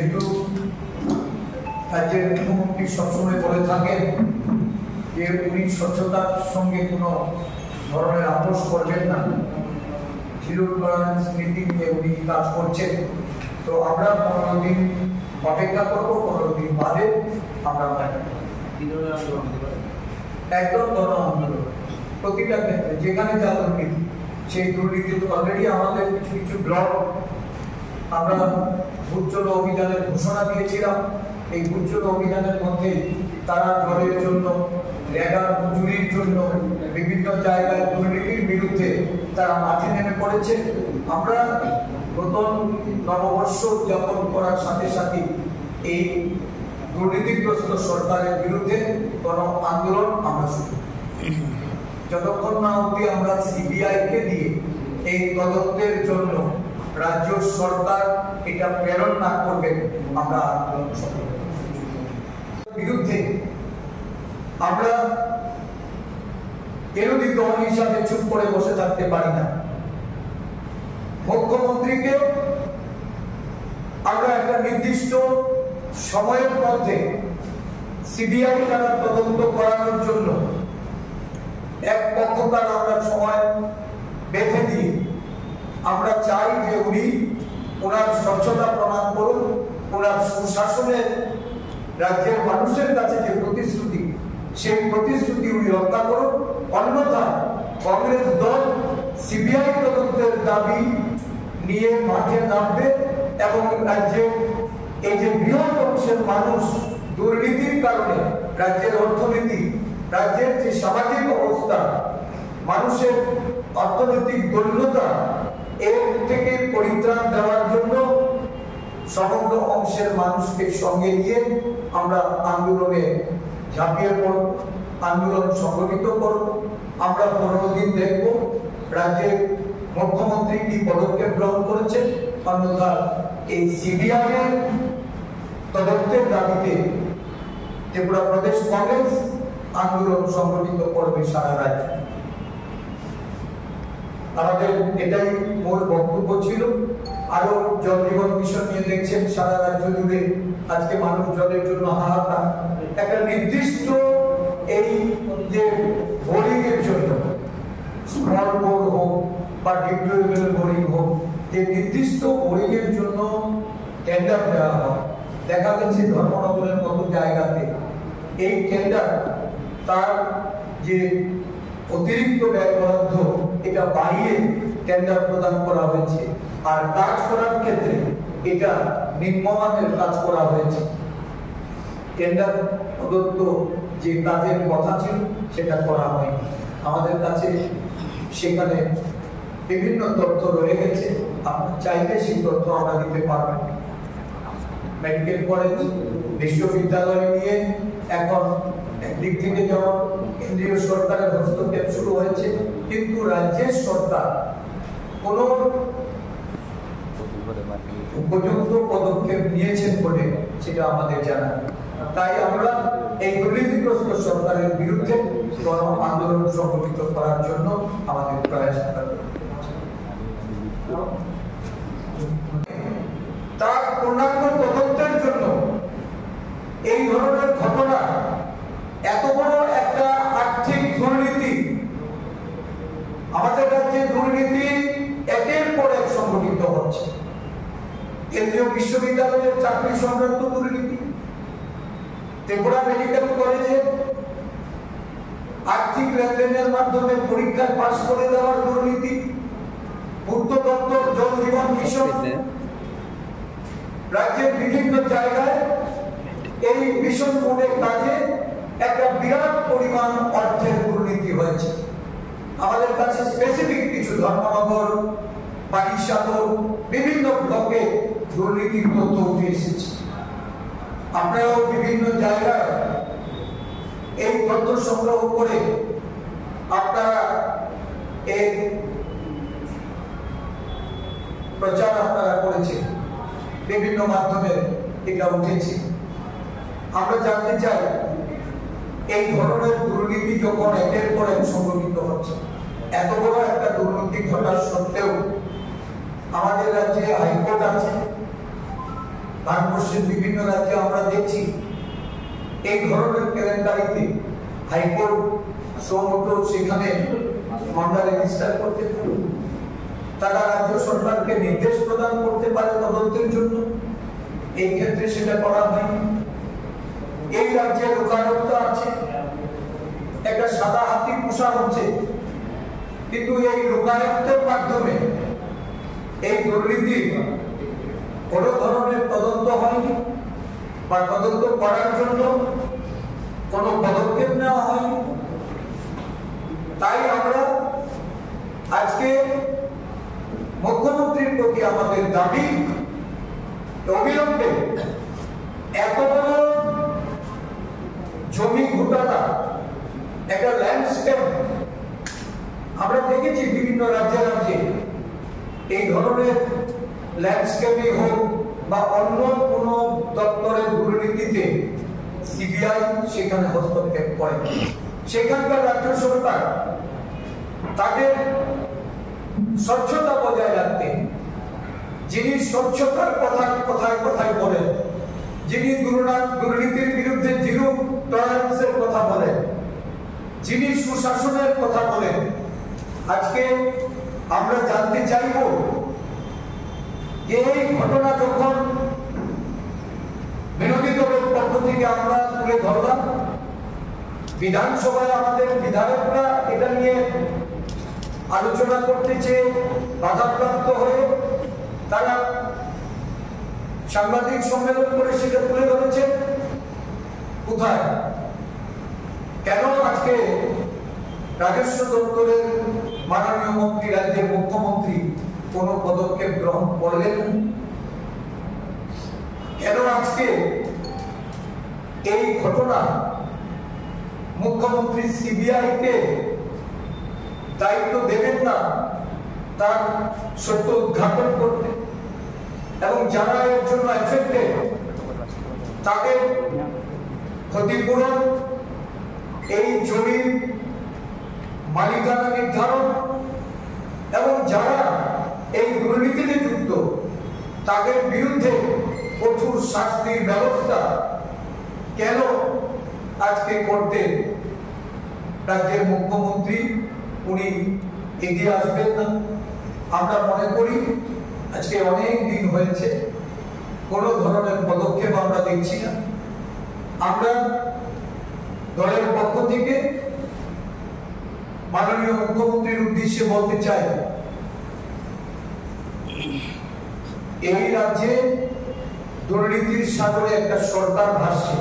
যেহেতু রাজ্যের মুখ্যমন্ত্রী সবসময় বলে থাকেন যে উনি স্বচ্ছতার সঙ্গে কোনো ধরনের আপোষ করবেন না, জিরো টলারেন্স নীতি নিয়ে উনি কাজ করছেন, তো আমরা 15 দিন অপেক্ষা করবো। 15 দিন বাদে আমরা একদম গণ আন্দোলন প্রতিটা ক্ষেত্রে যেখানে যা দুর্নীতি, সেই দুর্নীতি অলরেডি আমাদের কিছু কিছু ব্লক আমরা ভূতজল অভিযানের ঘোষণা দিয়েছিলাম। এই ভূতজল অভিযানের মধ্যে তারা জলের জন্য, রেগার মজুরির জন্য বিভিন্ন জায়গায় দুর্নীতির বিরুদ্ধে তারা মাঠে নেমে পড়েছে। আমরা নতুন নববর্ষ উদযাপন করার সাথে সাথে এই দুর্নীতিগ্রস্ত সরকারের বিরুদ্ধে গণ আন্দোলন আমরা শুরু, যতক্ষণ না অবধি আমরা সিবিআই কে দিয়ে এই তদন্তের জন্য রাজ্য সরকার এটা প্রেরণ না করবে, আমরা আন্দোলন বিরুদ্ধে আমরা বিরোধী দল হিসাবে চুপ করে বসে থাকতে পারি না। মুখ্যমন্ত্রীকে আমরা একটা নির্দিষ্ট সময়ের মধ্যে সিবিআই দ্বারা তদন্ত করানোর জন্য এক পক্ষকার আমরা সময় বেঁধে দিয়ে আমরা চাই যে উনি ওনার স্বচ্ছতা প্রমাণ করুন, ওনার সুশাসনের রাজ্যের মানুষের কাছে যে প্রতিশ্রুতি, সেই প্রতিশ্রুতি উনি রক্ষা করুন। অন্যথায় কংগ্রেস দল সিবিআই তদন্তের দাবি নিয়ে মাঠে নামবে এবং রাজ্যের এই যে বৃহৎ অংশের মানুষ দুর্নীতির কারণে রাজ্যের অর্থনীতি, রাজ্যের যে সামাজিক অবস্থা, মানুষের অর্থনৈতিক দৈন্যতা, এর থেকে পরিত্রাণ দেওয়ার জন্য সমগ্র অংশের মানুষকে সঙ্গে নিয়ে আমরা আন্দোলনে ঝাঁপিয়ে পড়ব, আন্দোলন সংগঠিত করব। আমরা 15 দিন দেখব রাজ্যের মুখ্যমন্ত্রী কি পদক্ষেপ গ্রহণ করেছেন। অন্যথা এই সিবিআই এর তদন্তের দাবিতে ত্রিপুরা প্রদেশ কংগ্রেস আন্দোলন সংগঠিত করবে সারা রাজ্যে। আমাদের এটাই মূল বক্তব্য ছিল। আরো জল জীবন মিশন নিয়ে দেখছেন সারা রাজ্য জুড়ে আজকে মানুষ জলের জন্য হাহাকার। একটা নির্দিষ্ট এই যে বোরিং এর জন্য, স্মল বোর হোক বা ডিপ্লয়েবল বোরিং হোক, যে নির্দিষ্ট বোরিং এর জন্য টেন্ডার দেওয়া হয়, দেখা গেছে ধর্মনগরের মতো জায়গাতে এই টেন্ডার তার যে অতিরিক্ত ব্যয় বরাদ্দ এটা বাড়িয়ে টেন্ডার প্রদান করা হয়েছে, আর কাজ করার ক্ষেত্রে এটা নিম্নমানের কাজ করা হয়েছে। টেন্ডার প্রদত্ত যে কাজের কথা ছিল সেটা করা হয়নি। আমাদের কাছে সেখানে বিভিন্ন তথ্য রয়ে গেছে, আপনার চাইলে সেই তথ্য আমরা দিতে পারবেন। মেডিকেল কলেজ, বিশ্ববিদ্যালয় নিয়ে এখন একদিক থেকে যেমন কেন্দ্রীয় সরকারের হস্তক্ষেপ শুরু হয়েছে, কিন্তু রাজ্যের সরকার কোন উপযুক্ত পদক্ষেপ নিয়েছেন বলে সেটা আমাদের জানা। তাই আমরা এই দুর্নীতিগ্রস্ত সরকারের বিরুদ্ধে গণ আন্দোলন সংগঠিত করার জন্য আমাদের প্রয়াস করব। তার পূর্ণাঙ্গ তদন্তের জন্য এই ধরনের ঘটনা, এত বড় একটা আর্থিক দুর্নীতি, আমাদের রাজ্যে দুর্নীতি একের পর এক সংগঠিত হচ্ছে। কেন্দ্রীয় বিশ্ববিদ্যালয়ের চাকরি সংক্রান্ত দুর্নীতি, ত্রিপুরা মেডিকেল কলেজে আর্থিক লেনদেনের মাধ্যমে পরীক্ষায় পাশ করে দেওয়ার দুর্নীতি, পূর্ত দপ্তর, জল জীবন মিশন, রাজ্যের বিভিন্ন জায়গায় এই মিশন মোডের কাজে একটা বিরাট পরিমাণ অর্থের দুর্নীতি হয়েছে। আমাদের কাছে স্পেসিফিক কিছু ধর্মনগর, পানিসাগর, বিভিন্ন ব্লকে দুর্নীতির তথ্য উঠে এসেছে। আপনারাও বিভিন্ন জায়গায় এই তথ্য সংগ্রহ করে আপনারা এর প্রচার আপনারা করেছেন, বিভিন্ন মাধ্যমে এটা উঠেছে। আমরা জানতে চাই এই ধরনের দুর্নীতি যখন একের পর এক সংগঠিত হচ্ছে, এত বড় একটা দুর্নীতি ঘটার সত্ত্বেও আমাদের রাজ্যে হাইকোর্ট আছে, ভারতবর্ষের বিভিন্ন রাজ্যে আমরা দেখছি এই ধরনের কেলেঙ্কারিতে হাইকোর্ট সমগ্র সেখানে মামলা রেজিস্টার করতে পারে, তারা রাজ্য সরকারকে নির্দেশ প্রদান করতে পারে তদন্তের জন্য। এই ক্ষেত্রে সেটা করা হয়নি। এই রাজ্যে লোকায়ুক্ত আছে, একটা সাদা হাতি পোষা হচ্ছে, কিন্তু এই লোকায়ুক্তের মাধ্যমে এই দুর্নীতির কোনো ধরনের তদন্ত হয়নি বা তদন্ত করার জন্য কোনো পদক্ষেপ নেওয়া হয়নি। তাই আমরা আজকে মুখ্যমন্ত্রীর প্রতি আমাদের দাবি, অবিলম্বে এত বড় জমি ঘোটালা, একটা ল্যান্ডস্কেপ আমরা দেখেছি বিভিন্ন রাজ্যে রাজ্যে, এই ধরনের ল্যান্ডস্কেপে হোক বা অন্য কোন দপ্তরের দুর্নীতিতে সিবিআই সেখানে হস্তক্ষেপ করে। সেখানকার রাজ্য সরকার তাদের স্বচ্ছতা বজায় রাখতে, যিনি স্বচ্ছতার কথা কোথায় কোথায় বলেন, যিনি দুর্নীতির বিরুদ্ধে জিরো টলারেন্সের কথা বলেন, যিনি সুশাসনের কথা বলেন, আজকে আমরা জানতে চাইব যে এই ঘটনা যখন বিরোধী দলের পক্ষ থেকে আমরা তুলে ধরলাম, বিধানসভায় আমাদের বিধায়করা এটা নিয়ে আলোচনা করতে চেয়ে বাধাপ্রাপ্ত হয়ে তারা সাংবাদিক সম্মেলন করে সেটা তুলে ধরেছে। কোথায়, কেন আজকে রাজস্ব দপ্তরের মাননীয় মন্ত্রী, রাজ্যের মুখ্যমন্ত্রী কোন পদক্ষেপ গ্রহণ করলেন? কেন আজকে এই ঘটনা মুখ্যমন্ত্রী সিবিআই কে দায়িত্ব দেবেন না তার সত্য উদ্ঘাটন করতে, এবং যারা এর জন্য এফেক্টেড তাদের ক্ষতিপূরণ, এই জমির মালিকানা নির্ধারণ, এবং যারা এই দুর্নীতিতে যুক্ত তাদের বিরুদ্ধে কঠোর শাস্তির ব্যবস্থা কেন আজকে করতে রাজ্যের মুখ্যমন্ত্রী উনি এগিয়ে আসবেন না? আমরা মনে করি আজকে অনেক দিন হয়েছে, কোনো ধরনের পদক্ষেপ আমরা দেখছি না। আমরা দলের পক্ষ থেকে মাননীয় মুখ্যমন্ত্রীর উদ্দেশ্যে বলতে চাই, এই রাজ্যে দুর্নীতির সাগরে একটা সরকার ভাসছে।